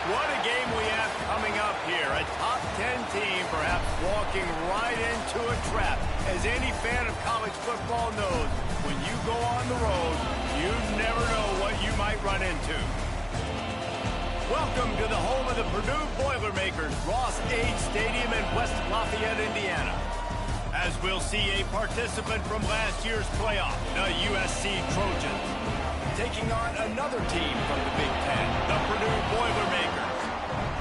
What a game we have coming up here. A top 10 team perhaps walking right into a trap. As any fan of college football knows, when you go on the road, you never know what you might run into. Welcome to the home of the Purdue Boilermakers, Ross Age Stadium in West Lafayette, Indiana. As we'll see a participant from last year's playoff, the USC Trojans, taking on another team from the Big Ten, the Purdue Boilermakers.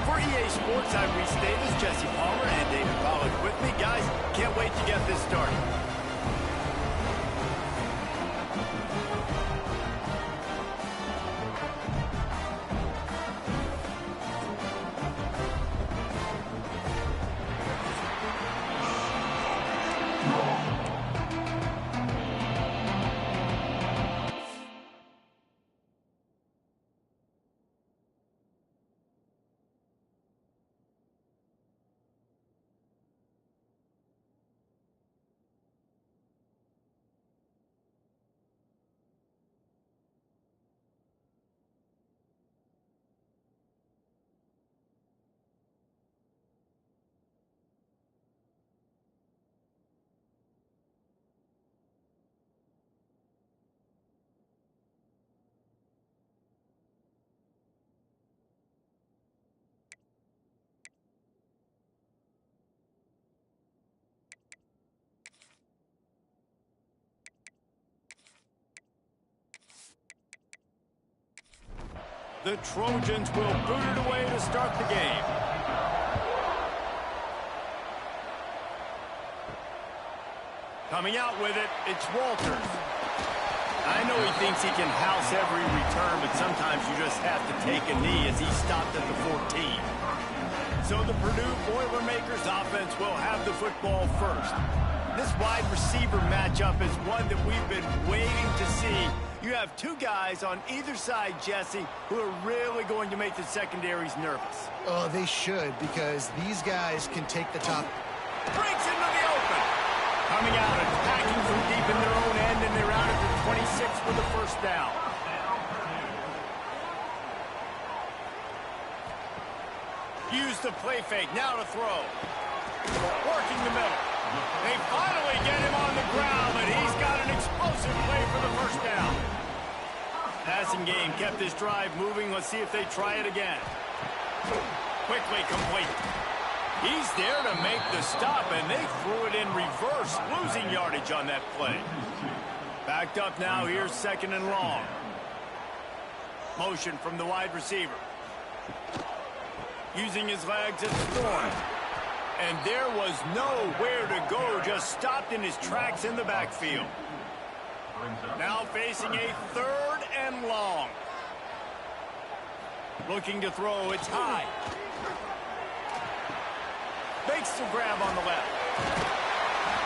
For EA Sports, I'm Reese Davis, Jesse Palmer, and David Pollack with me. Guys, can't wait to get this started. The Trojans will boot it away to start the game. Coming out with it, it's Walters. I know he thinks he can house every return, but sometimes you just have to take a knee as he stopped at the 14. So the Purdue Boilermakers offense will have the football first. This wide receiver matchup is one that we've been waiting to see. You have two guys on either side, Jesse, who are really going to make the secondaries nervous. Oh, they should, because these guys can take the top. Breaks into the open. Coming out, attacking from deep in their own end, and they're out at the 26 for the first down. Use the play fake, now to throw. Working the middle. They finally get him on the ground, but he's got an explosive play for the first down. Passing game kept this drive moving. Let's see if they try it again. Quickly complete. He's there to make the stop, and they threw it in reverse, losing yardage on that play. Backed up now, here's second and long. Motion from the wide receiver. Using his legs, it's Thorne. And there was nowhere to go, just stopped in his tracks in the backfield. Now facing a third and long. Looking to throw, it's high. Makes the grab on the left.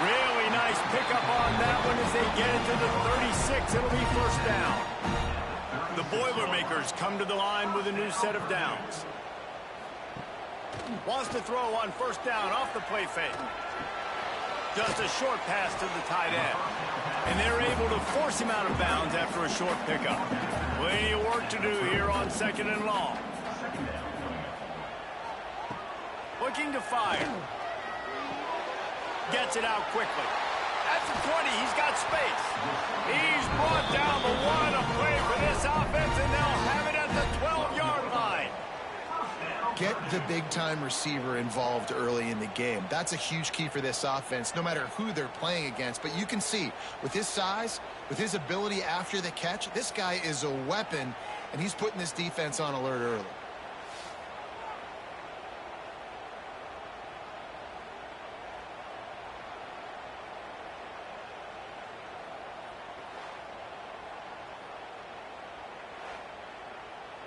Really nice pickup on that one as they get it to the 36. It'll be first down. The Boilermakers come to the line with a new set of downs. Wants to throw on first down off the play fake. Just a short pass to the tight end. And they're able to force him out of bounds after a short pickup. Plenty of work to do here on second and long. Looking to fire. Gets it out quickly. At the 20, he's got space. He's brought down the one, a play for this offense, and they'll have it at the 12-yard line. Get the big-time receiver involved early in the game. That's a huge key for this offense, no matter who they're playing against. But you can see, with his size, with his ability after the catch, this guy is a weapon, and he's putting this defense on alert early.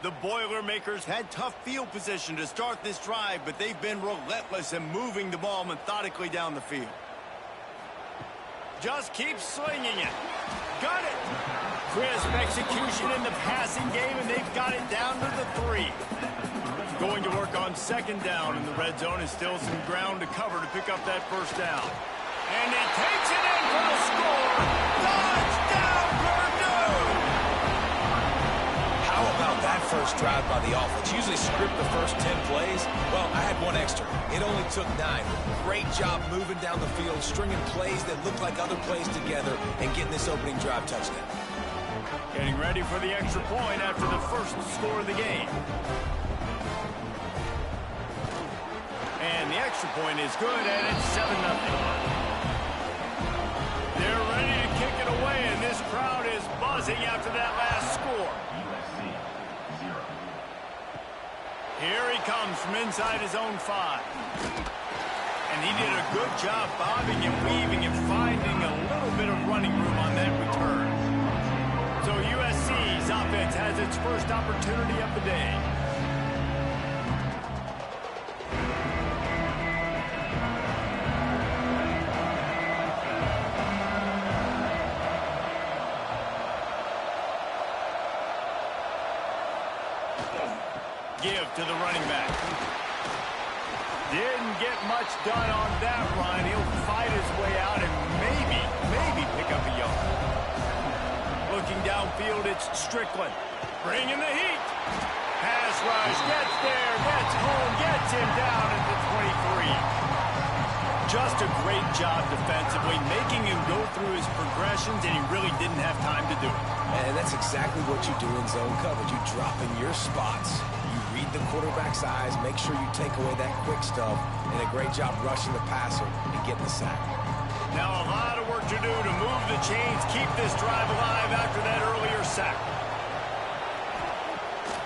The Boilermakers had tough field position to start this drive, but they've been relentless in moving the ball methodically down the field. Just keep slinging it. Got it. Crisp execution in the passing game, and they've got it down to the 3. Going to work on second down in the red zone, and still some ground to cover to pick up that first down. And he takes it in for the score. Touchdown, Purdue! How How about that first drive by the offense? Usually script the first 10 plays. Well, I had one extra. It only took 9. Great job moving down the field, stringing plays that looked like other plays together, and getting this opening drive touchdown. Getting ready for the extra point after the first score of the game. And the extra point is good, and it's 7-0. They're ready to kick it away, and this crowd is buzzing after that last score. USC 0. Here he comes from inside his own 5. And he did a good job bobbing and weaving and finding a little bit of running room on that return. So USC's offense has its first opportunity of the day. Give to the running back. Didn't get much done on that run. He'll fight his way out and maybe pick up a yard. Looking downfield, it's Strickland. Bringing the heat. Pass rush, gets there, gets home, gets him down at the 23. Just a great job defensively, making him go through his progressions, and he really didn't have time to do it. And that's exactly what you do in zone coverage. You drop in your spots. Read the quarterback's eyes, make sure you take away that quick stuff, and a great job rushing the passer and getting the sack. Now a lot of work to do to move the chains, keep this drive alive after that earlier sack.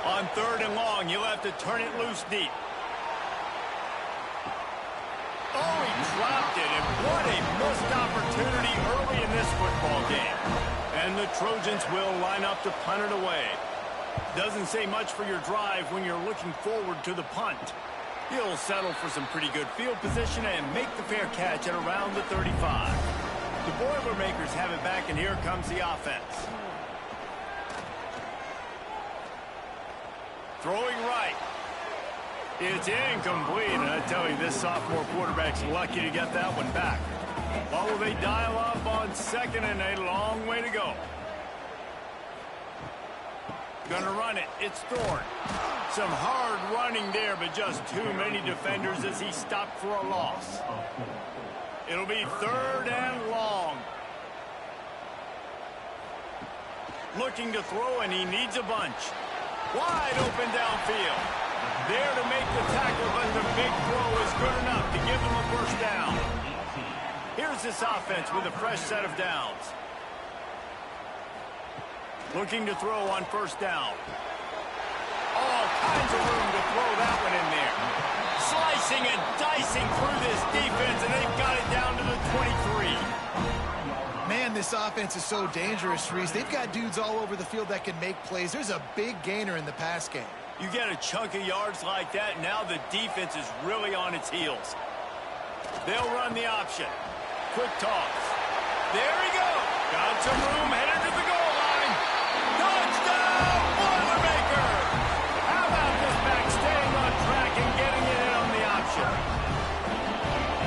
On 3rd and long, you'll have to turn it loose deep. Oh, he dropped it, and what a missed opportunity early in this football game. And the Trojans will line up to punt it away. Doesn't say much for your drive when you're looking forward to the punt. He'll settle for some pretty good field position and make the fair catch at around the 35. The Boilermakers have it back, and here comes the offense. Throwing right. It's incomplete, and I tell you, this sophomore quarterback's lucky to get that one back. What will they dial up on 2nd and a long way to go? Gonna run it. It's Thorne. Some hard running there, but just too many defenders as he stopped for a loss. It'll be 3rd and long. Looking to throw, and he needs a bunch. Wide open downfield. There to make the tackle, but the big throw is good enough to give them a first down. Here's this offense with a fresh set of downs. Looking to throw on 1st down. All kinds of room to throw that one in there. Slicing and dicing through this defense, and they've got it down to the 23. Man, this offense is so dangerous, Reese. They've got dudes all over the field that can make plays. There's a big gainer in the pass game. You get a chunk of yards like that, and now the defense is really on its heels. They'll run the option. Quick toss. There he goes. Got some room, headed to the goal line. Touchdown, Boilermakers! How about this back staying on track and getting it in on the option?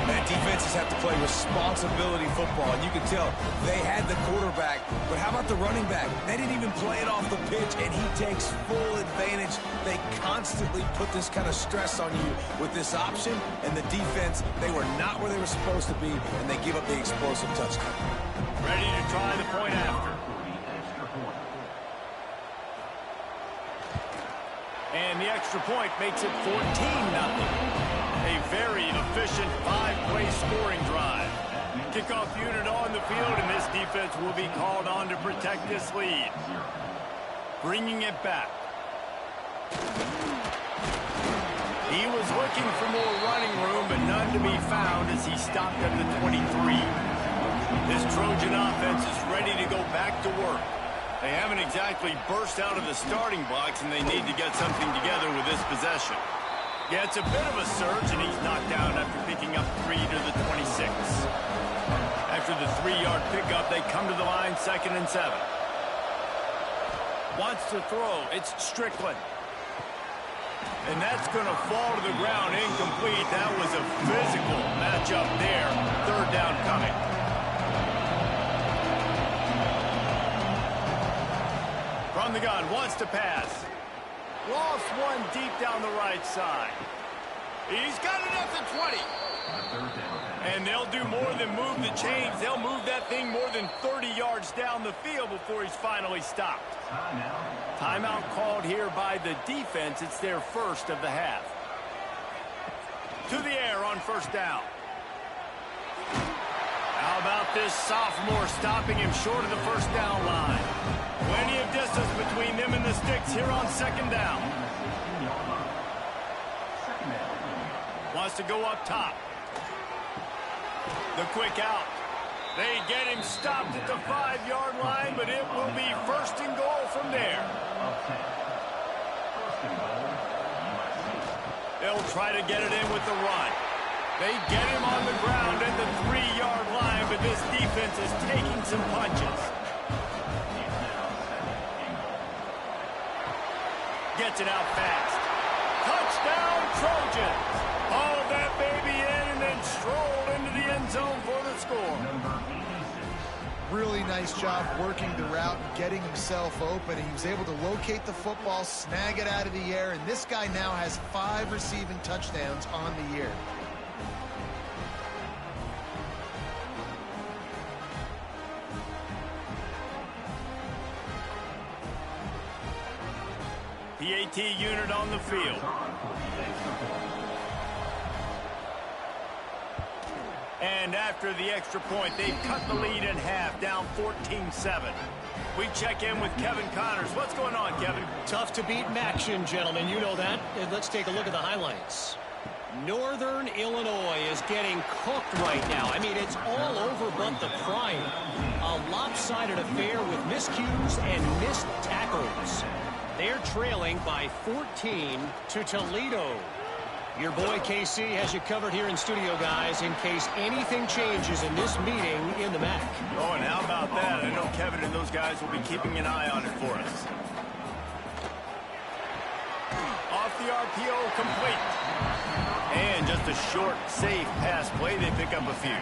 Man, defenses have to play responsibility football, and you can tell they had the quarterback, but how about the running back? They didn't even play it off the pitch, and he takes full advantage. They constantly put this kind of stress on you with this option, and the defense, they were not where they were supposed to be, and they give up the explosive touchdown. Ready to try the point after. And the extra point makes it 14-0. A very efficient 5-play scoring drive. Kickoff unit on the field, and this defense will be called on to protect this lead. Bringing it back. He was looking for more running room, but none to be found as he stopped at the 23. This Trojan offense is ready to go back to work. They haven't exactly burst out of the starting blocks, and they need to get something together with this possession. Yeah, it's a bit of a surge, and he's knocked down after picking up 3 to the 26. After the 3-yard pickup, they come to the line 2nd and 7. Wants to throw. It's Strickland. And that's going to fall to the ground incomplete. That was a physical matchup there. 3rd down coming. From From the gun, wants to pass. Lost one deep down the right side. He's got it at the 20. And they'll do more than move the chains. They'll move that thing more than 30 yards down the field before he's finally stopped. Timeout called here by the defense. It's their first of the half. To the air on first down. How about this sophomore stopping him short of the first down line? Plenty of distance between them and the sticks here on second down. Wants to go up top. The quick out. They get him stopped at the 5-yard line, but it will be first and goal from there. They'll try to get it in with the run. They get him on the ground at the 3-yard line, but this defense is taking some punches. Gets it out fast. Touchdown, Trojans. Hauled that baby in and then strolled into the end zone for the score. Really nice job working the route and getting himself open. He was able to locate the football, snag it out of the air, and this guy now has 5 receiving touchdowns on the year. PAT unit on the field. And after the extra point, they've cut the lead in half, down 14-7. We check in with Kevin Connors. What's going on, Kevin? Tough to beat in action, gentlemen. You know that. And let's take a look at the highlights. Northern Illinois is getting cooked right now. I mean, it's all over but the crying. A lopsided affair with miscues and missed tackles. They're trailing by 14 to Toledo. Your boy KC has you covered here in studio, guys, in case anything changes in this meeting in the MAC. Oh, and how about that? I know Kevin and those guys will be keeping an eye on it for us. Off the RPO, complete. And just a short, safe pass play. They pick up a few.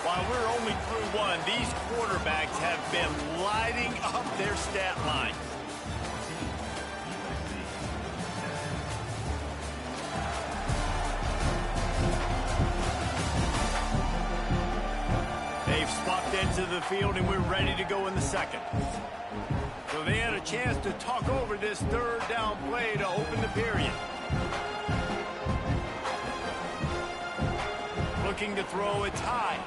While we're only through one, these quarterbacks have been lighting up their stat line. They've swapped into the field, and we're ready to go in the second. So they had a chance to talk over this third down play to open the period. Looking to throw, it's high.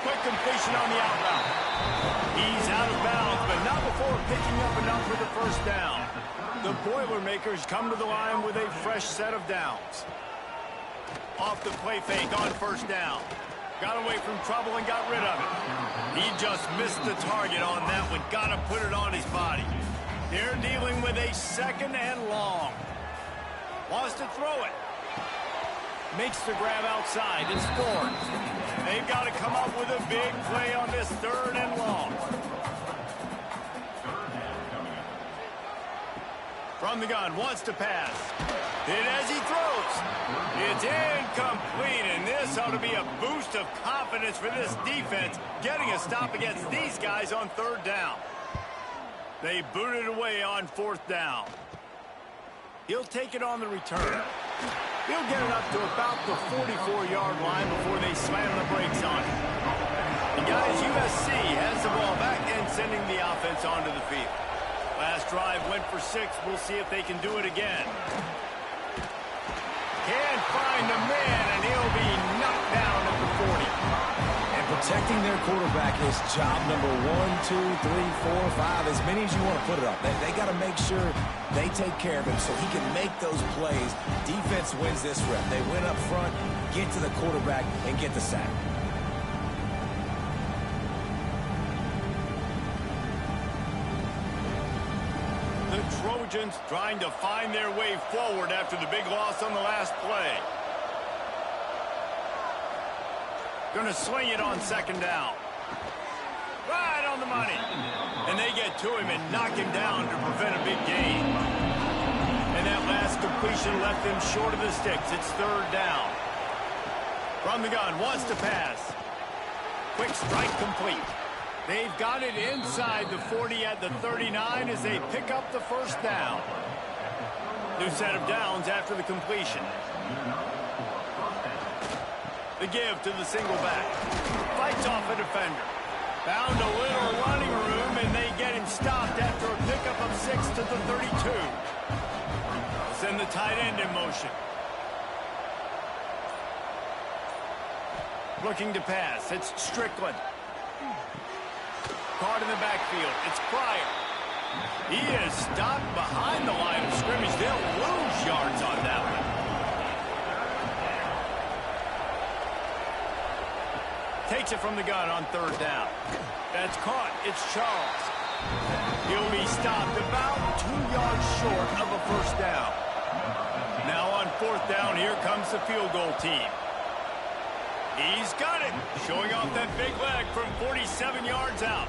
Quick completion on the out route. He's out of bounds, but not before picking up enough for the first down. The Boilermakers come to the line with a fresh set of downs. Off the play fake on first down. Got away from trouble and got rid of it. He just missed the target on that one. Got to put it on his body. They're dealing with a second and long. Wants to throw it. Makes the grab outside and scores. They've got to come up with a big play on this third and long. From the gun, wants to pass. Hit as he throws. It's incomplete, and this ought to be a boost of confidence for this defense, getting a stop against these guys on third down. They boot it away on fourth down. He'll take it on the return. He'll get it up to about the 44-yard line before they slam the brakes on it. And guys, USC has the ball back and sending the offense onto the field. Last drive went for 6. We'll see if they can do it again. Can't find the man, and he'll be knocked down at the 40. And protecting their quarterback is job number 1, 2, 3, 4, 5, as many as you want to put it up. They got to make sure they take care of him so he can make those plays. Defense wins this rep. They win up front, get to the quarterback, and get the sack. The Trojans trying to find their way forward after the big loss on the last play. Going to swing it on second down. Right on the money. And they get to him and knock him down to prevent a big gain. And that last completion left them short of the sticks. It's third down. From the gun, wants to pass. Quick strike complete. They've got it inside the 40 at the 39 as they pick up the first down. New set of downs after the completion. The give to the single back. Fights off a defender. Found a little running room, and they get him stopped after a pickup of 6 to the 32. Send the tight end in motion. Looking to pass. It's Strickland. Caught in the backfield. It's Pryor. He is stopped behind the line of scrimmage. They'll lose yards on that one. Takes it from the gun on third down. That's caught. It's Charles. He'll be stopped about 2 yards short of a first down. Now on fourth down, here comes the field goal team. He's got it. Showing off that big leg from 47 yards out.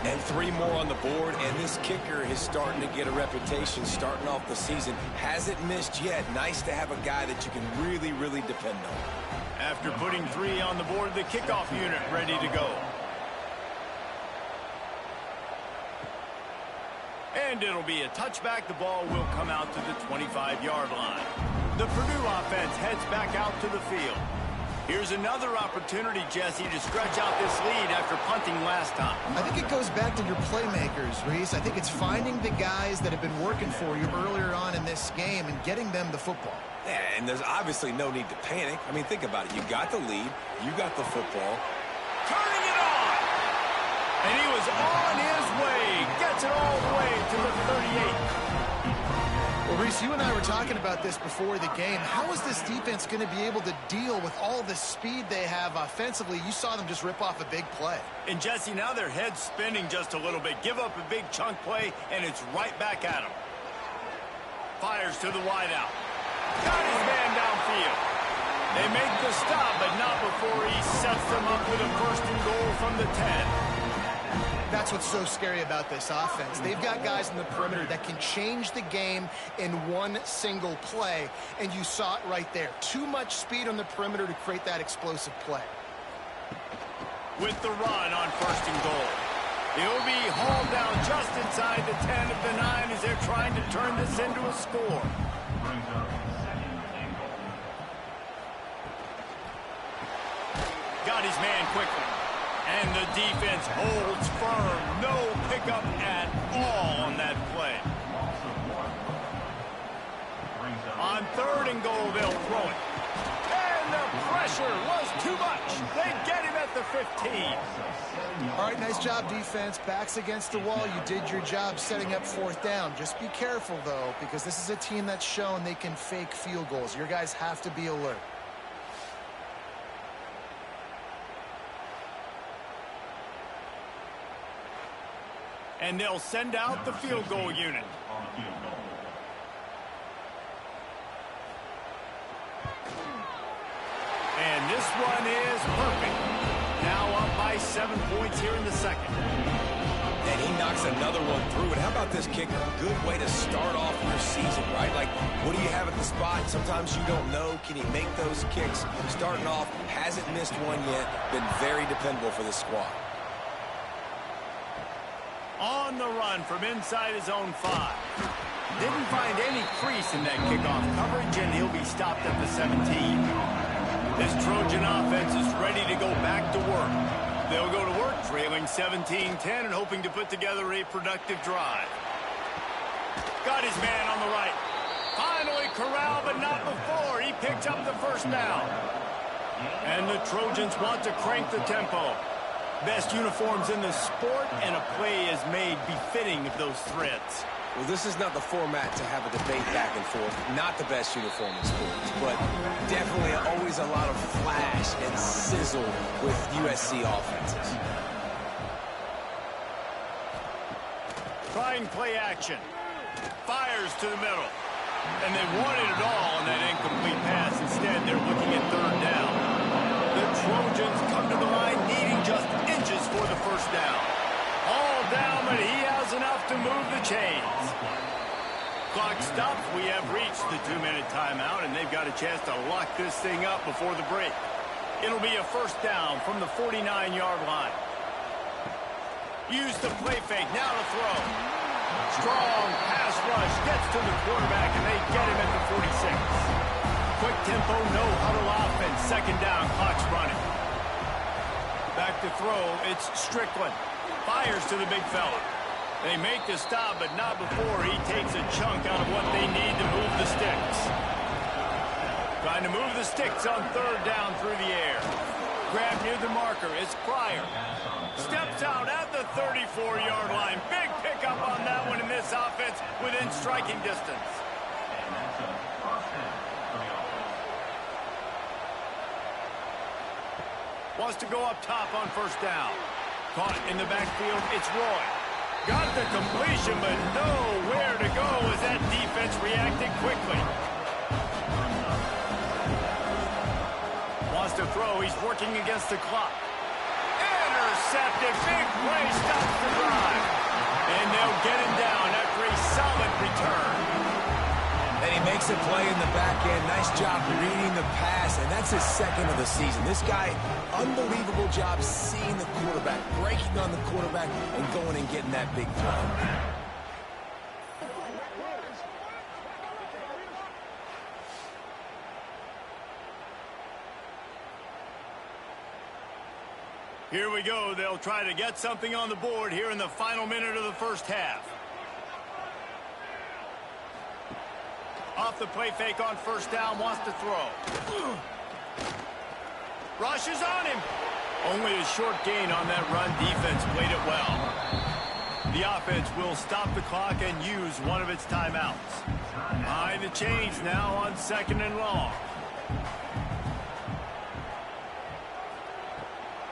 And 3 more on the board, and this kicker is starting to get a reputation starting off the season. Hasn't missed yet. Nice to have a guy that you can really, really depend on. After putting 3 on the board, the kickoff unit ready to go. And it'll be a touchback. The ball will come out to the 25-yard line. The Purdue offense heads back out to the field. Here's another opportunity, Jesse, to stretch out this lead after punting last time. I think it goes back to your playmakers, Reese. I think it's finding the guys that have been working for you earlier on in this game and getting them the football. Yeah, and there's obviously no need to panic. I mean, think about it. You got the lead. You got the football. Turning it on! And he was on his way. Gets it all the way to the 38. Well, Reese, you and I were talking about this before the game. How is this defense going to be able to deal with all the speed they have offensively? You saw them just rip off a big play. And, Jesse, now their head's spinning just a little bit. Give up a big chunk play, and it's right back at him. Fires to the wideout. Got his man downfield. They make the stop, but not before he sets them up with a first and goal from the 10. That's what's so scary about this offense. They've got guys in the perimeter that can change the game in one single play, and you saw it right there. Too much speed on the perimeter to create that explosive play. With the run on first and goal. He'll be hauled down just inside the 10 of the 9 as they're trying to turn this into a score. Got his man quickly. And the defense holds firm. No pickup at all on that play. On third and goal, they'll throw it. And the pressure was too much. They get him at the 15. All right, nice job, defense. Backs against the wall. You did your job setting up fourth down. Just be careful, though, because this is a team that's shown they can fake field goals. Your guys have to be alert. And they'll send out the field goal unit. And this one is perfect. Now up by 7 points here in the second. And he knocks another one through. And how about this kicker? A good way to start off your season, right? Like, what do you have at the spot? Sometimes you don't know. Can he make those kicks? Starting off, hasn't missed one yet. Been very dependable for this squad. On the run from inside his own 5. Didn't find any crease in that kickoff coverage, and he'll be stopped at the 17. This Trojan offense is ready to go back to work. They'll go to work trailing 17-10 and hoping to put together a productive drive. Got his man on the right. Finally corralled, but not before. He picks up the first down. And the Trojans want to crank the tempo. Best uniforms in the sport, and a play is made befitting of those threats. Well, this is not the format to have a debate back and forth. Not the best uniform in sports, but definitely always a lot of flash and sizzle with USC offenses. Trying play action. Fires to the middle. And they wanted it all on that incomplete pass. Instead, they're looking at third down. The Trojans come to the line needing just inches for the first down. All down, but he has enough to move the chains. Clock stops. We have reached the 2-minute timeout, and they've got a chance to lock this thing up before the break. It'll be a first down from the 49-yard line. Use the play fake. Now to throw. Strong pass rush. Gets to the quarterback, and they get him at the 46. Quick tempo, no huddle offense. Second down, clock's running. Back to throw. It's Strickland. Fires to the big fella. They make the stop, but not before he takes a chunk out of what they need to move the sticks. Trying to move the sticks on third down through the air. Grab near the marker. It's Pryor. Steps out at the 34-yard line. Big pickup on that one in this offense within striking distance. Wants to go up top on first down. Caught in the backfield. It's Roy. Got the completion, but nowhere to go as that defense reacted quickly. Wants to throw. He's working against the clock. Intercepted. Big play. Stops the drive. And they'll get him down after a solid return. And he makes a play in the back end. Nice job reading the pass, and that's his second of the season. This guy, unbelievable job seeing the quarterback, breaking on the quarterback, and going and getting that big play. Here we go. They'll try to get something on the board here in the final minute of the first half. Off the play fake on first down, wants to throw. Rushes on him. Only a short gain on that run. Defense played it well. The offense will stop the clock and use one of its timeouts. Behind the chains now on second and long.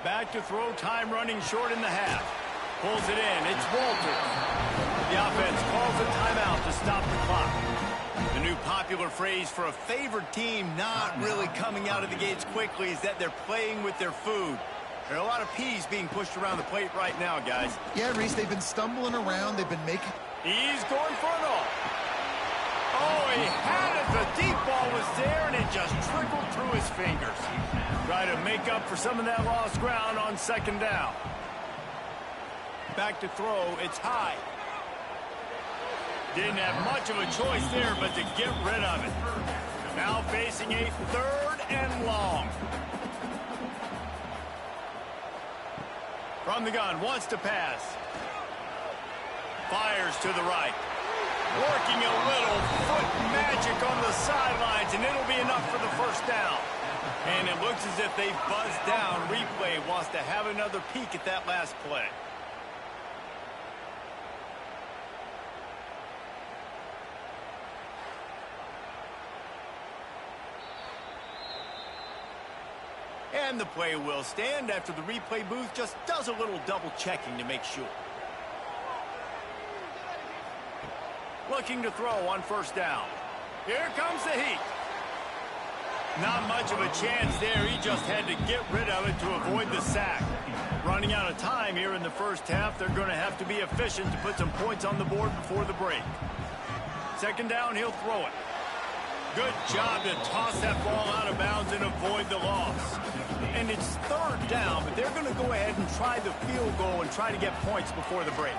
Back to throw, time running short in the half. Pulls it in. It's Walter. The offense calls a timeout to stop the clock. The new popular phrase for a favored team not really coming out of the gates quickly is that they're playing with their food. There are a lot of peas being pushed around the plate right now, guys. Yeah, Reese, they've been stumbling around. They've been making... He's going for it all. Oh, he had it. The deep ball was there, and it just trickled through his fingers. Try to make up for some of that lost ground on second down. Back to throw. It's high. Didn't have much of a choice there, but to get rid of it. Now facing a third and long. From the gun, wants to pass. Fires to the right. Working a little foot magic on the sidelines, and it'll be enough for the first down. And it looks as if they buzzed down. Replay wants to have another peek at that last play. And the play will stand after the replay booth just does a little double checking to make sure. Looking to throw on first down. Here comes the heat. Not much of a chance there. He just had to get rid of it to avoid the sack. Running out of time here in the first half. They're going to have to be efficient to put some points on the board before the break. Second down, he'll throw it. Good job to toss that ball out of bounds and avoid the loss. And it's third down, but they're going to go ahead and try the field goal and try to get points before the break.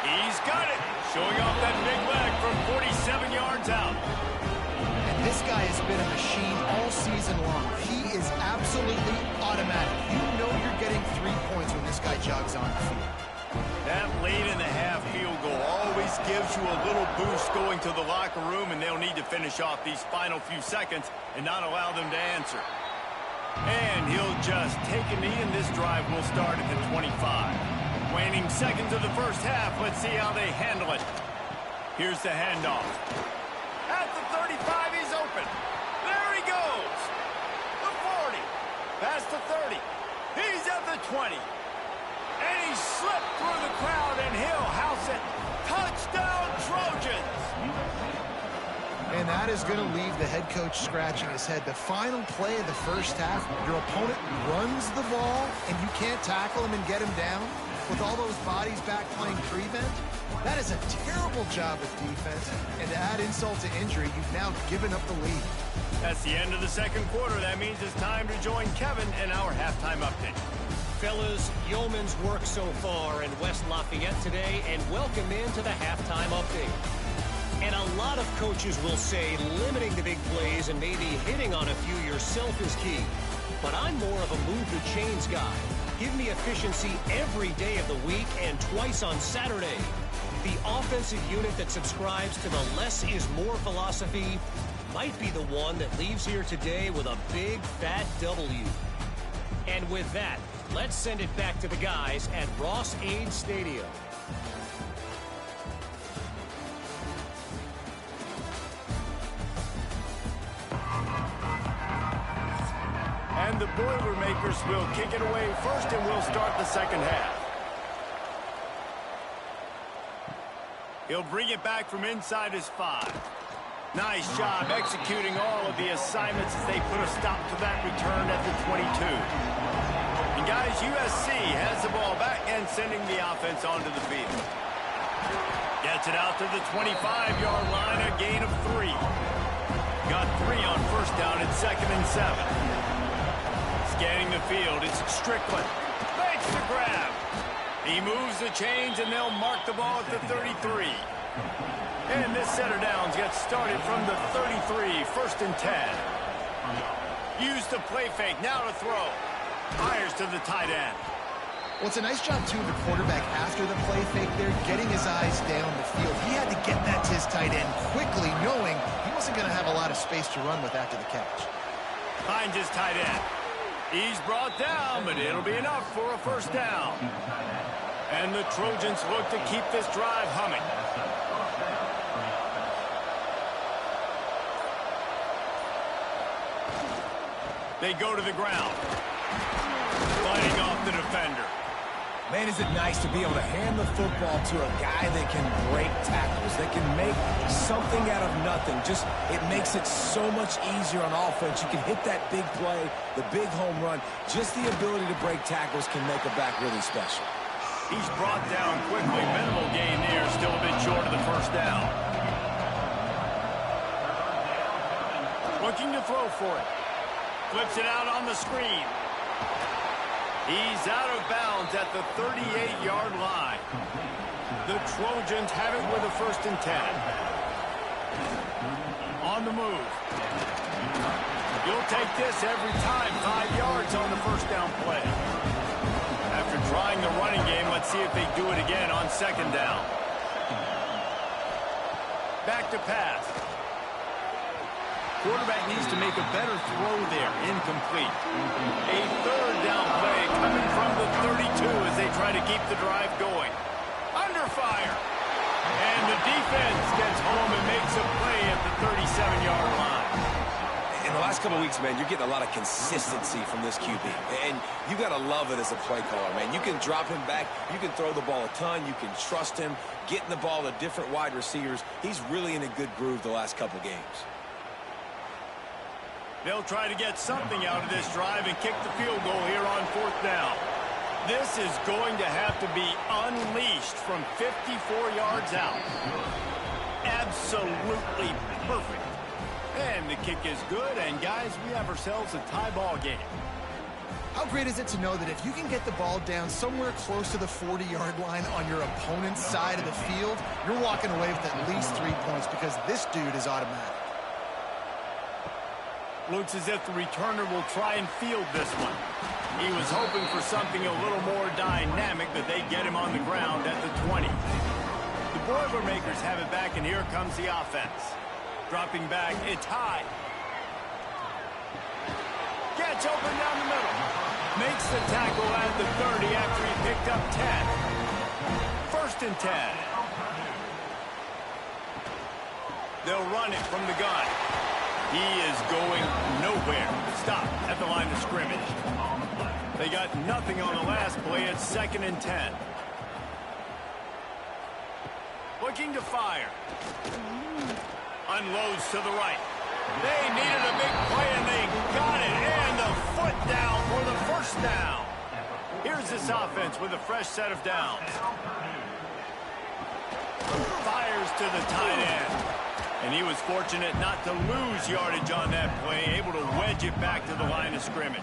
He's got it. Showing off that big leg from 47 yards out. And this guy has been a machine all season long. He is absolutely automatic. You know you're getting 3 points when this guy jogs on the field. That late in the half field goal always gives you a little boost going to the locker room, and they'll need to finish off these final few seconds and not allow them to answer. And he'll just take a knee, and this drive will start at the 25. Waning seconds of the first half. Let's see how they handle it. Here's the handoff. At the 35, he's open. There he goes. The 40. Past the 30. He's at the 20. And he slipped through the crowd, and he'll house it. Touchdown, Trojans. And that is going to leave the head coach scratching his head. The final play of the first half, your opponent runs the ball, and you can't tackle him and get him down with all those bodies back playing prevent. That is a terrible job of defense, and to add insult to injury, you've now given up the lead. That's the end of the second quarter. That means it's time to join Kevin in our halftime update. Fellas, yeoman's work so far in West Lafayette today, and welcome into the halftime update. And a lot of coaches will say limiting the big plays and maybe hitting on a few yourself is key. But I'm more of a move the chains guy. Give me efficiency every day of the week and twice on Saturday. The offensive unit that subscribes to the less is more philosophy might be the one that leaves here today with a big fat W. And with that, let's send it back to the guys at Ross-Ade Stadium. And the Boilermakers will kick it away first, and we'll start the second half. He'll bring it back from inside his 5. Nice job executing all of the assignments as they put a stop to that return at the 22. And guys, USC has the ball back and sending the offense onto the field. Gets it out to the 25-yard line, a gain of 3. Got 3 on first down at 2nd and 7. Scanning the field, it's Strickland. Makes the grab. He moves the chains, and they'll mark the ball at the 33. And this set of downs gets started from the 33, 1st and 10. Use the play fake, now to throw. Fires to the tight end. Well, it's a nice job, too, of the quarterback after the play fake there, getting his eyes down the field. He had to get that to his tight end quickly, knowing he wasn't going to have a lot of space to run with after the catch. Finds his tight end. He's brought down, but it'll be enough for a first down. And the Trojans look to keep this drive humming. They go to the ground. Fighting off the defender. Man, is it nice to be able to hand the football to a guy that can break tackles, that can make something out of nothing. It makes it so much easier on offense. You can hit that big play, the big home run. Just the ability to break tackles can make a back really special. He's brought down quickly. Minimal gain there. Still a bit short of the first down. Looking to throw for it. Flips it out on the screen. He's out of bounds at the 38-yard line. The Trojans have it with a 1st and 10. On the move. You'll take this every time. 5 yards on the first down play. After trying the running game, let's see if they do it again on 2nd down. Back to pass. Quarterback needs to make a better throw there. Incomplete. A 3rd down play coming from the 32 as they try to keep the drive going. Under fire. And the defense gets home and makes a play at the 37-yard line. In the last couple of weeks, man, you're getting a lot of consistency from this QB. And you got to love it as a play caller, man. You can drop him back. You can throw the ball a ton. You can trust him. Getting the ball to different wide receivers. He's really in a good groove the last couple games. They'll try to get something out of this drive and kick the field goal here on 4th down. This is going to have to be unleashed from 54 yards out. Absolutely perfect. And the kick is good, and guys, we have ourselves a tie ball game. How great is it to know that if you can get the ball down somewhere close to the 40-yard line on your opponent's side of the field, you're walking away with at least 3 points because this dude is automatic. Looks as if the returner will try and field this one. He was hoping for something a little more dynamic, but they get him on the ground at the 20. The Boilermakers have it back, and here comes the offense. Dropping back, it's high. Gets open down the middle. Makes the tackle at the 30 after he picked up 10. 1st and 10. They'll run it from the gun. He is going nowhere. Stop at the line of scrimmage. They got nothing on the last play. It's 2nd and 10. Looking to fire. Unloads to the right. They needed a big play, and they got it. And the foot down for the first down. Here's this offense with a fresh set of downs. fires to the tight end. And he was fortunate not to lose yardage on that play, able to wedge it back to the line of scrimmage.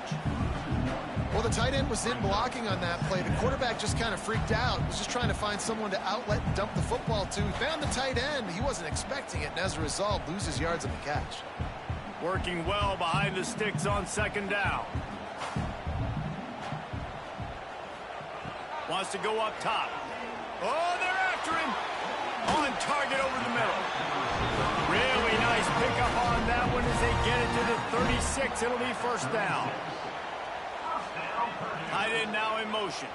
Well, the tight end was in blocking on that play. The quarterback just kind of freaked out. He was just trying to find someone to outlet and dump the football to. He found the tight end. He wasn't expecting it, and as a result, loses yards on the catch. Working well behind the sticks on second down. Wants to go up top. Oh, they're after him. On target over the middle. Really nice pickup on that one as they get it to the 36. It'll be first down. Tight end now in motion.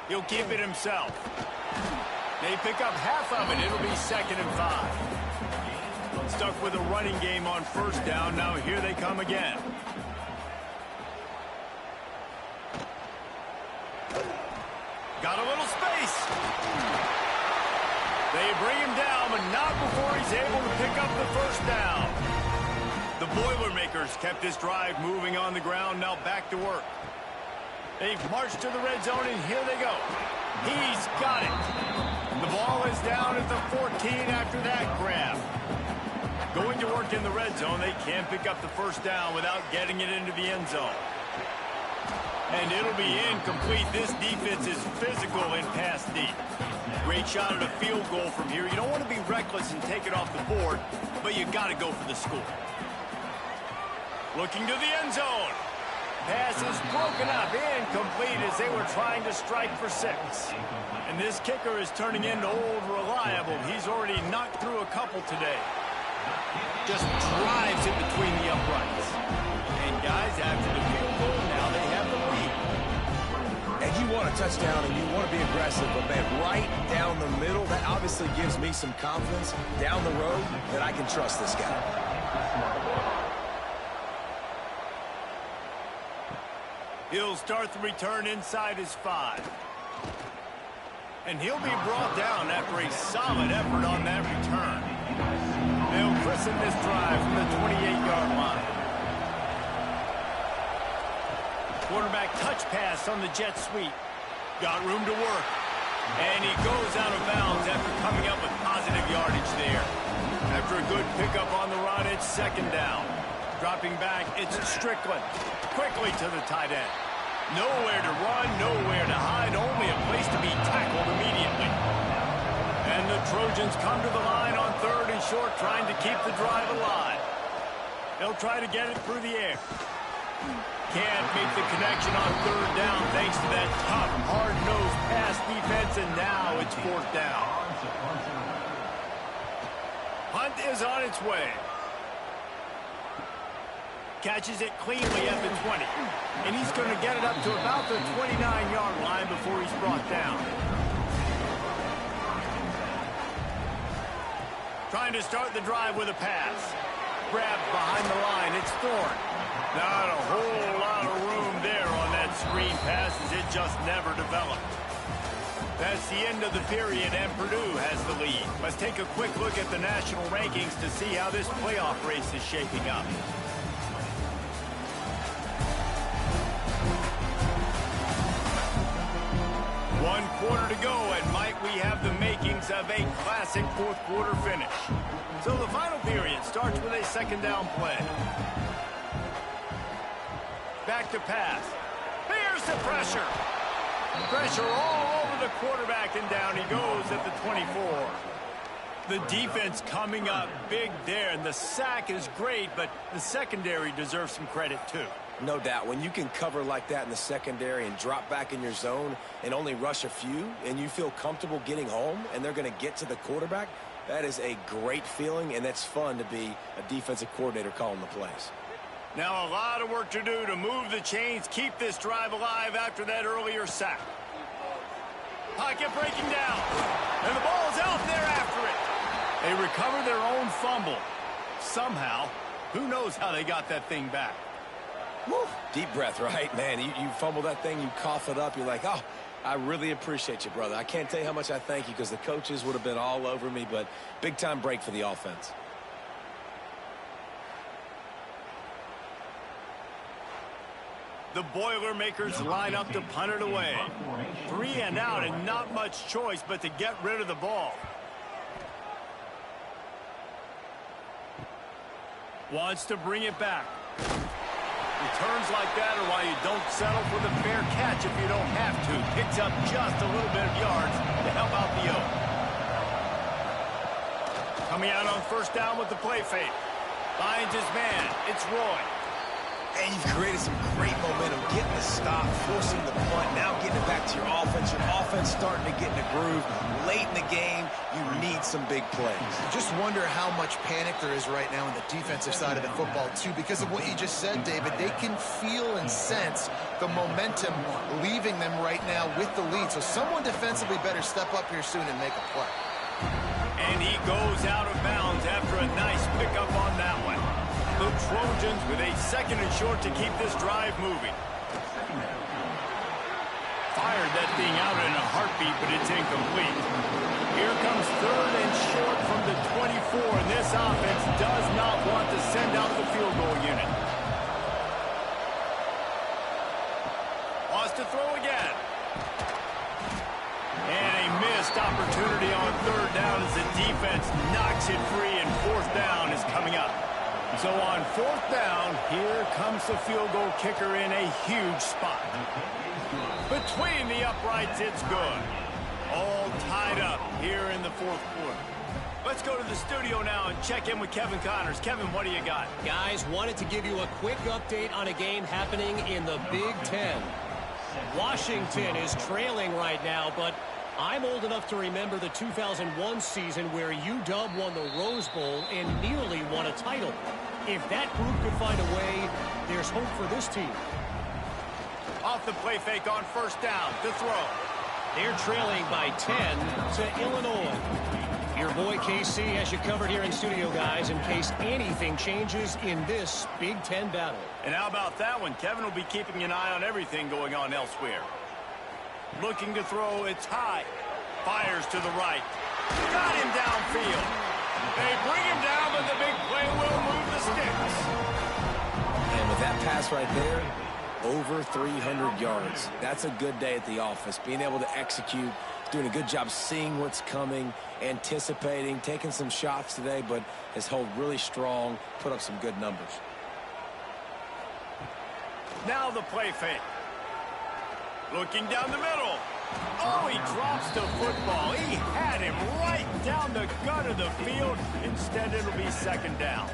He'll keep it himself. They pick up half of it. It'll be 2nd and 5. Stuck with a running game on first down. Now here they come again. Got a little space. They bring him down, but not before he's able to pick up the first down. The Boilermakers kept this drive moving on the ground. Now back to work. They've marched to the red zone, and here they go. He's got it. The ball is down at the 14 after that grab. Going to work in the red zone, they can't pick up the first down without getting it into the end zone. And it'll be incomplete. This defense is physical in pass deep. Great shot at a field goal from here. You don't want to be reckless and take it off the board, but you got to go for the score. Looking to the end zone. Pass is broken up, incomplete as they were trying to strike for 6. And this kicker is turning into old reliable. He's already knocked through a couple today. Just drives it between the uprights. And guys, after the field goal, now they have the lead. And you want a touchdown and you want to be aggressive, but man, right down the middle, that obviously gives me some confidence down the road that I can trust this guy. He'll start the return inside his 5. And he'll be brought down after a solid effort on that return. They'll christen this drive from the 28-yard line. Quarterback touch pass on the jet sweep. Got room to work. And he goes out of bounds after coming up with positive yardage there. After a good pickup on the run, it's 2nd down. Dropping back, it's Strickland. Quickly to the tight end. Nowhere to run, nowhere to hide, only a place to be tackled immediately. And the Trojans come to the line on 3rd and short, trying to keep the drive alive. They'll try to get it through the air. Can't make the connection on 3rd down thanks to that tough, hard-nosed pass defense, and now it's 4th down. Hunt is on its way. Catches it cleanly at the 20. And he's going to get it up to about the 29-yard line before he's brought down. Trying to start the drive with a pass. Grabbed behind the line. It's Thorne. Not a whole lot of room there on that screen pass as it just never developed. That's the end of the period, and Purdue has the lead. Let's take a quick look at the national rankings to see how this playoff race is shaping up. One quarter to go, and might we have the makings of a classic 4th quarter finish. So the final period starts with a 2nd down play. Back to pass. Here's the pressure. Pressure all over the quarterback, and down he goes at the 24. The defense coming up big there, and the sack is great, but the secondary deserves some credit too. No doubt. When you can cover like that in the secondary and drop back in your zone and only rush a few, and you feel comfortable getting home and they're going to get to the quarterback, that is a great feeling, and that's fun to be a defensive coordinator calling the plays. Now a lot of work to do to move the chains, keep this drive alive after that earlier sack. Pocket breaking down, and the ball's out there after it. They recover their own fumble. Somehow, who knows how they got that thing back. Woo. Deep breath, right? Man, you fumble that thing, you cough it up, you're like, oh, I really appreciate you, brother. I can't tell you how much I thank you because the coaches would have been all over me, but big-time break for the offense. The Boilermakers line up to punt it away. 3 and out and not much choice but to get rid of the ball. Wants to bring it back. Returns like that are why you don't settle for the fair catch if you don't have to. Picks up just a little bit of yards to help out the O. Coming out on first down with the play fake. Finds his man. It's Roy. And you've created some great momentum, getting the stop, forcing the punt, now getting it back to your offense. Your offense starting to get in a groove. Late in the game, you need some big plays. Just wonder how much panic there is right now on the defensive side of the football, too, because of what you just said, David. They can feel and sense the momentum leaving them right now with the lead. So someone defensively better step up here soon and make a play. And he goes out of bounds after a nice pickup on that one. The Trojans with a 2nd and short to keep this drive moving. Fired that thing out in a heartbeat, but it's incomplete. Here comes 3rd and short from the 24, and this offense does not want to send out the field goal unit. Wants to throw again. And a missed opportunity on 3rd down as the defense knocks it free, and 4th down is coming up. So on 4th down, here comes the field goal kicker in a huge spot. Between the uprights, it's good. All tied up here in the 4th quarter. Let's go to the studio now and check in with Kevin Connors. Kevin, what do you got? Guys, wanted to give you a quick update on a game happening in the Big Ten. Washington is trailing right now, but I'm old enough to remember the 2001 season where UW won the Rose Bowl and nearly won a title. If that group could find a way, there's hope for this team. Off the play fake on first down to throw. They're trailing by 10 to Illinois. Your boy KC has you covered here in studio, guys, in case anything changes in this Big Ten battle. And how about that one? Kevin will be keeping an eye on everything going on elsewhere. Looking to throw, it's high. Fires to the right. Got him downfield. They bring him down, but the big play will move the sticks. And with that pass right there, over 300 yards. That's a good day at the office. Being able to execute, doing a good job seeing what's coming, anticipating, taking some shots today, but has held really strong, put up some good numbers. Now the play fake. Looking down the middle. Oh, he drops the football. He had him right down the gut of the field. Instead, it'll be 2nd down.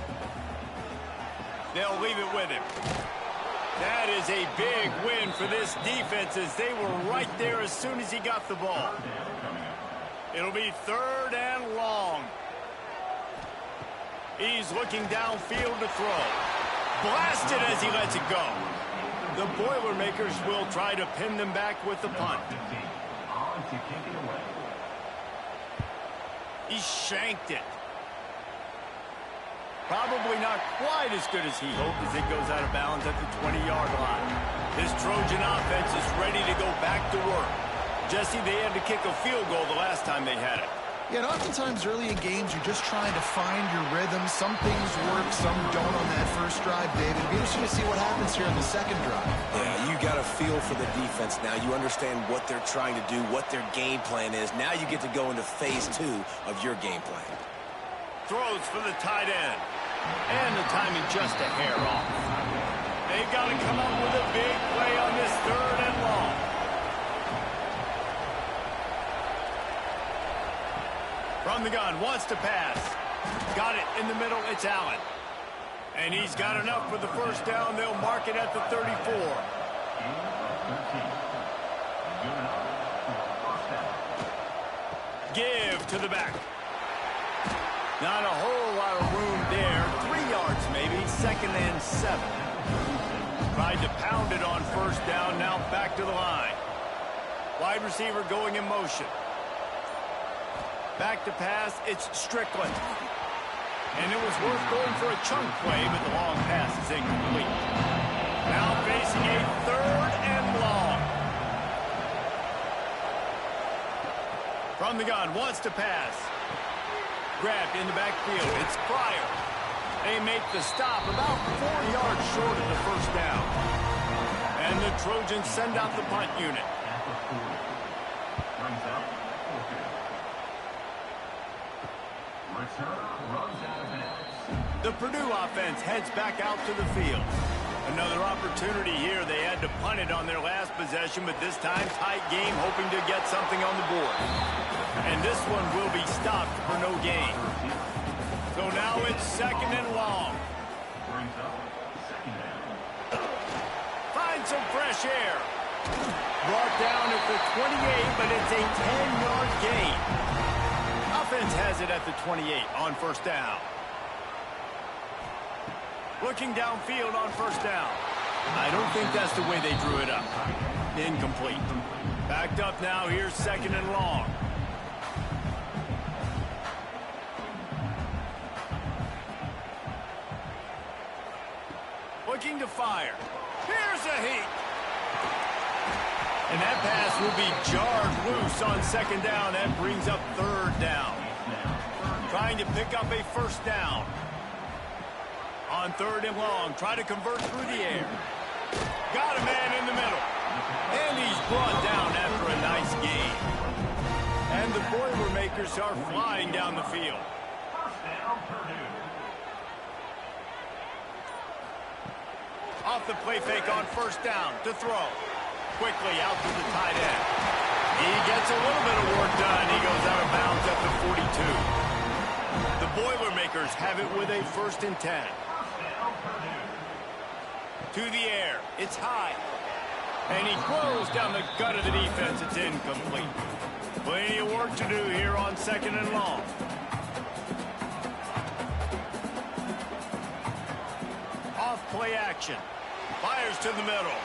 They'll leave it with him. That is a big win for this defense as they were right there as soon as he got the ball. It'll be 3rd and long. He's looking downfield to throw. Blasted as he lets it go. The Boilermakers will try to pin them back with the punt. He shanked it. Probably not quite as good as he hoped as it goes out of bounds at the 20-yard line. This Trojan offense is ready to go back to work. Jesse, they had to kick a field goal the last time they had it. Yeah, and oftentimes early in games, you're just trying to find your rhythm. Some things work, some don't on that first drive, David. It'll be interesting to see what happens here on the 2nd drive. Yeah, you got a feel for the defense now. You understand what they're trying to do, what their game plan is. Now you get to go into phase 2 of your game plan. Throws for the tight end. And the timing just a hair off. They've got to come up with a big play on this 3rd and long. From the gun, wants to pass. Got it in the middle, it's Allen. And he's got enough for the first down. They'll mark it at the 34. Give to the back. Not a whole lot of room there. 3 yards maybe, 2nd and 7. Tried to pound it on first down, now back to the line. Wide receiver going in motion. Back to pass, it's Strickland. And it was worth going for a chunk play, but the long pass is incomplete. Now facing a 3rd and long. From the gun, wants to pass. Grabbed in the backfield, it's Pryor. They make the stop about 4 yards short of the first down. And the Trojans send out the punt unit. The Purdue offense heads back out to the field. Another opportunity here. They had to punt it on their last possession, but this time tight game, hoping to get something on the board. And this one will be stopped for no gain. So now it's 2nd and long. Find some fresh air. Brought down at the 28, but it's a 10-yard gain. Offense has it at the 28 on 1st down. Looking downfield on 1st down. I don't think that's the way they drew it up. Incomplete. Backed up now. Here's 2nd and long. Looking to fire. Here's a heat. And that pass will be jarred loose on 2nd down. That brings up 3rd down. Trying to pick up a 1st down. On 3rd and long, try to convert through the air. Got a man in the middle. And he's brought down after a nice gain. And the Boilermakers are flying down the field. Off the play fake on 1st down to throw. Quickly out to the tight end. He gets a little bit of work done. He goes out of bounds at the 42. The Boilermakers have it with a 1st and 10. To the air. It's high. And he throws down the gut of the defense. It's incomplete. Plenty of work to do here on 2nd and long. Off play action. Fires to the middle.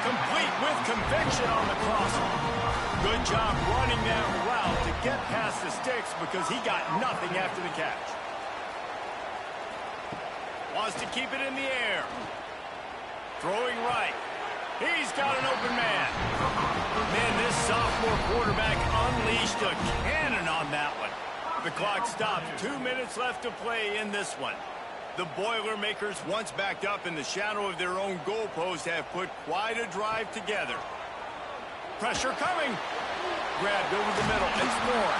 Complete with conviction on the crosser. Good job running that route to get past the sticks because he got nothing after the catch. Wants to keep it in the air. Throwing right. He's got an open man. Man, this sophomore quarterback unleashed a cannon on that one. The clock stops. 2 minutes left to play in this one. The Boilermakers, once backed up in the shadow of their own goalpost, have put quite a drive together. Pressure coming. Grabbed over the middle. It's Moore.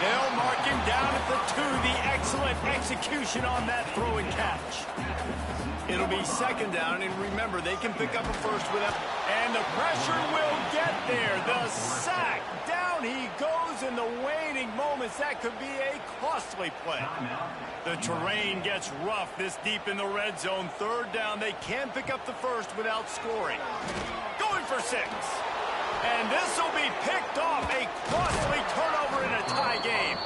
They'll mark him down at the 2. The excellent execution on that throw and catch. It'll be 2nd down, and remember, they can pick up a 1st without... And the pressure will get there. The sack. Down he goes in the waning moments. That could be a costly play. The terrain gets rough this deep in the red zone. 3rd down. They can pick up the 1st without scoring. Going for 6. And this will be picked off. A costly turnover in a tie game.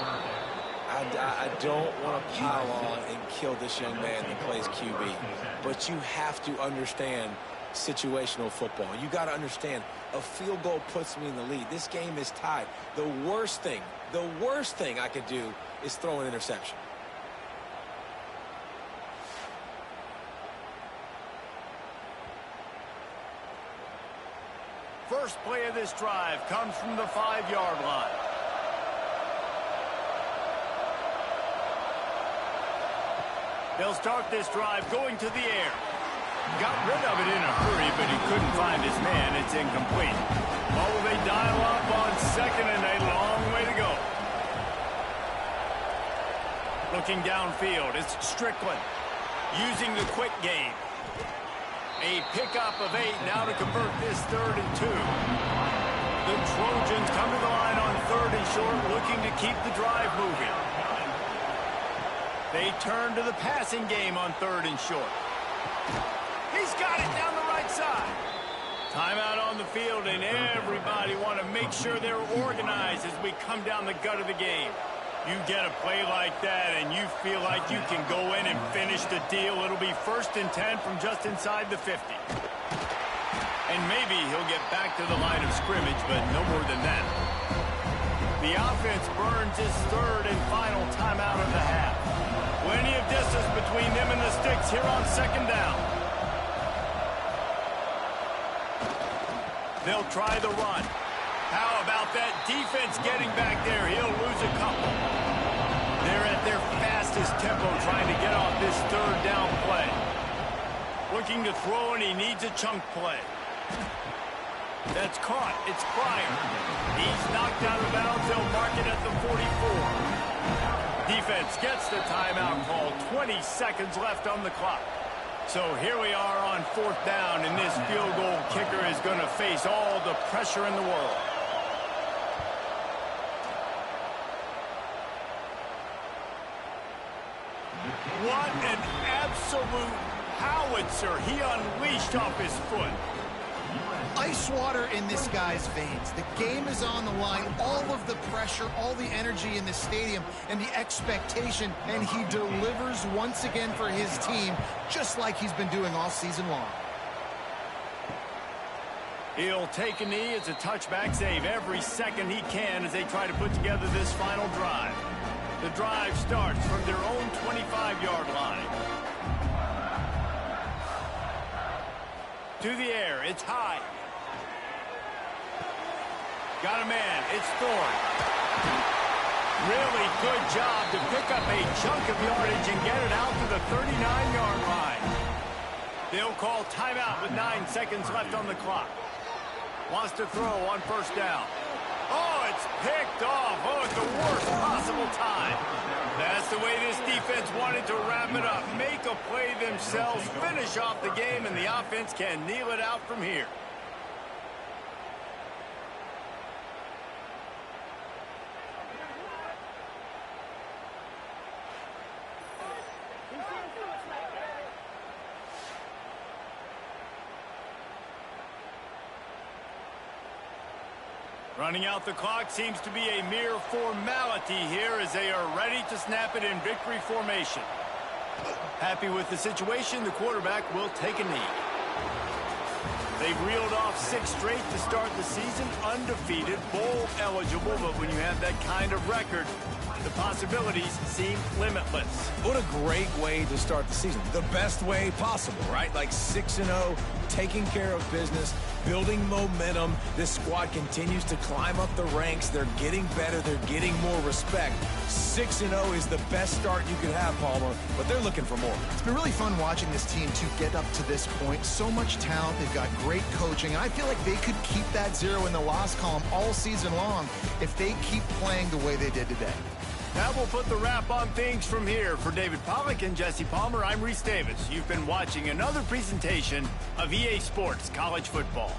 I don't want to pile on and kill this young man that plays QB. But you have to understand situational football. You got to understand, a field goal puts me in the lead. This game is tied. The worst thing I could do is throw an interception. First play of this drive comes from the 5-yard line. They'll start this drive going to the air. Got rid of it in a hurry, but he couldn't find his man. It's incomplete. What will they dial up on 2nd and a long way to go? Looking downfield, it's Strickland using the quick game. A pickup of 8 now to convert this 3rd and 2. The Trojans come to the line on 3rd and short, looking to keep the drive moving. They turn to the passing game on 3rd and short. He's got it down the right side. Timeout on the field, and everybody want to make sure they're organized as we come down the gut of the game. You get a play like that, and you feel like you can go in and finish the deal. It'll be 1st and 10 from just inside the 50. And maybe he'll get back to the line of scrimmage, but no more than that. The offense burns his 3rd and final timeout of the half. Plenty of distance between them and the sticks here on 2nd down. They'll try the run. How about that defense getting back there? He'll lose a couple. They're at their fastest tempo trying to get off this 3rd down play. Looking to throw, and he needs a chunk play. That's caught. It's Pryor. He's knocked out of bounds. They'll mark it at the 44. Defense gets the timeout call. 20 seconds left on the clock. So here we are on 4th down, and this field goal kicker is going to face all the pressure in the world. What an absolute howitzer he unleashed off his foot. Ice water in this guy's veins. The game is on the line. All of the pressure, all the energy in the stadium, and the expectation, and he delivers once again for his team, just like he's been doing all season long. He'll take a knee. It's a touchback. Save every second he can as they try to put together this final drive. The drive starts from their own 25-yard line. To the air. It's high. Got a man. It's Thorne. Really good job to pick up a chunk of yardage and get it out to the 39-yard line. They'll call timeout with 9 seconds left on the clock. Wants to throw on 1st down. Oh, it's picked off. Oh, at the worst possible time. That's the way this defense wanted to wrap it up. Make a play themselves, finish off the game, and the offense can kneel it out from here. Running out the clock seems to be a mere formality here as they are ready to snap it in victory formation. Happy with the situation, the quarterback will take a knee. They've reeled off 6 straight to start the season, undefeated, bowl eligible, but when you have that kind of record, the possibilities seem limitless. What a great way to start the season. The best way possible, right? Like 6-0, taking care of business, building momentum. This squad continues to climb up the ranks. They're getting better. They're getting more respect. 6-0 is the best start you could have, Palmer, but they're looking for more. It's been really fun watching this team to get up to this point. So much talent. They've got great coaching, and I feel like they could keep that 0 in the loss column all season long if they keep playing the way they did today. That will put the wrap on things from here. For David Pollack and Jesse Palmer, I'm Reese Davis. You've been watching another presentation of EA Sports College Football.